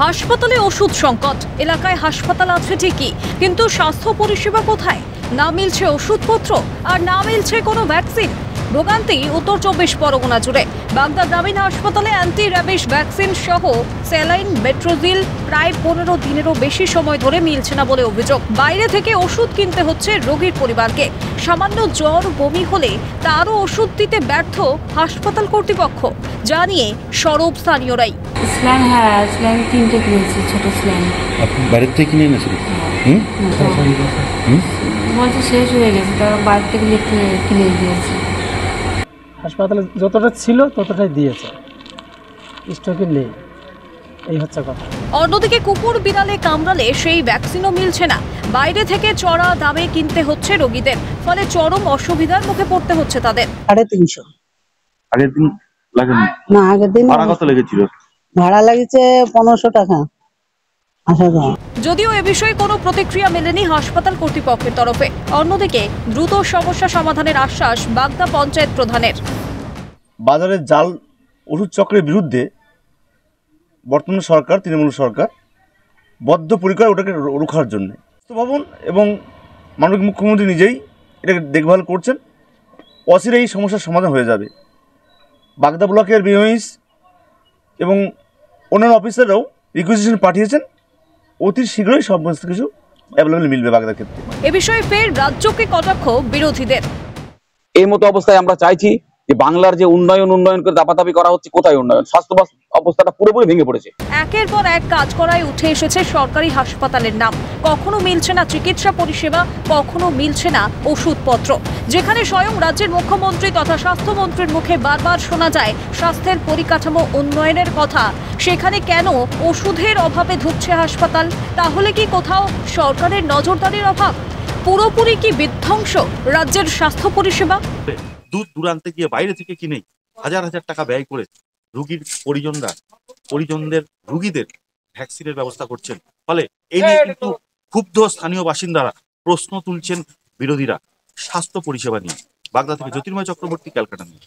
হাসপাতালে ওষুধ সংকট। এলাকায় হাসপাতাল আছে ঠিকই, কিন্তু স্বাস্থ্য পরিষেবা কোথায়? না মিলছে ওষুধপত্র, আর না মিলছে কোনো ভ্যাকসিন। ভোগান্তি উত্তর 24 পরগনা জুড়ে। বাগদা গ্রামীণ হাসপাতালে অ্যান্টি র্যাবিস ভ্যাকসিন সহ স্যালাইন, মেট্রোজিল প্রায় 15 দিনেরও বেশি সময় ধরে মিলছে না বলে অভিযোগ। বাইরে থেকে ওষুধ কিনতে হচ্ছে রোগীর পরিবারকে। সামান্য জ্বর, বমি হলে তারও ওষুধ দিতে ব্যর্থ হাসপাতাল কর্তৃপক্ষ, যা নিয়ে সরব স্থানীয়রাই। স্ল্যান, হ্যাঁ স্ল্যান 3টে কিনেছি, ছোট স্ল্যান। আপনি বাইরের থেকে কিনে এনেছিলেন? বলছে শেষ হয়ে গেছে, তারা বাইরে থেকে লিখে কিনে দিয়েছে। হাসপাতালে যতটা ছিল ততটাই দিয়েছে, স্টকে নেই, এই হচ্ছে কথা। অন্যদিকে কুকুর বিড়ালে কামড়ালে সেই ভ্যাকসিনও মিলছে না। বাইরে থেকে চড়া দামে কিনতে হচ্ছে রোগীদের, ফলে চরম অসুবিধার মুখে পড়তে হচ্ছে তাদের। 350। আগের দিন লাগেনি? না, আগের দিন ভাড়া কত লেগেছিল? ভাড়া লাগিয়েছে 1500 টাকা। যদিও এ বিষয়ে কোনো প্রতিক্রিয়া মেলেনি হাসপাতাল কর্তৃপক্ষের তরফে। অন্যদিকে দ্রুত সমস্যা সমাধানের আশ্বাস বাগদা পঞ্চায়েত প্রধানের। বাজারের জাল ওষুধ চক্রের বিরুদ্ধে বর্তমান সরকার, তৃণমূল সরকার বদ্ধপরিকর ওটাকে রোখার জন্য ভবন এবং মাননীয় মুখ্যমন্ত্রী নিজেই এটাকে দেখভাল করছেন। অচিরেই এই সমস্যার সমাধান হয়ে যাবে। বাগদা ব্লকের বিএমএইচ এবং অন্যান্য অফিসাররাও রিকুইজিশন পাঠিয়েছেন। অতি শীঘ্রই সমস্ত কিছু অ্যাভেলেবেল মিলবে বাগদার ক্ষেত্রে। এ বিষয়ে ফের রাজ্যকে কটাক্ষ বিরোধীদের। এই মতো অবস্থায় আমরা চাইছি যে বাংলার যে উন্নয়ন করে দাপাদাপি করা হচ্ছে, কোথায় উন্নয়ন? স্বাস্থ্য অবস্থাটা পুরোপুরি ভেঙে পড়েছে। একের পর এক কাজ করায় উঠে এসেছে সরকারি হাসপাতালের নাম। কখনো মিলছে না চিকিৎসা পরিষেবা, কখনো মিলছে না ওষুধপত্র। যেখানে স্বয়ং রাজ্যের মুখ্যমন্ত্রী তথা স্বাস্থ্যমন্ত্রীর মুখে বারবার শোনা যায় স্বাস্থ্যের পরিকাঠামো উন্নয়নের কথা, সেখানে কেন ওষুধের অভাবে ধুঁকছে হাসপাতাল? তাহলে কি কোথাও সরকারের নজরদারির অভাব? পুরোপুরি কি বিধ্বংস রাজ্যের স্বাস্থ্য পরিষেবা? দূর দূরান্তে গিয়ে বাইরে থেকে কিনে হাজার হাজার টাকা ব্যয় করে রোগীর পরিজনদের রোগীদের ভ্যাকসিনের ব্যবস্থা করছেন। ফলে এই নিয়ে কিন্তু ক্ষুব্ধ স্থানীয় বাসিন্দারা প্রশ্ন তুলছেন বিরোধীরা স্বাস্থ্য পরিষেবা নিয়ে। বাগদা থেকে জ্যোতির্ময় চক্রবর্তী, ক্যালকাটা নিউজ।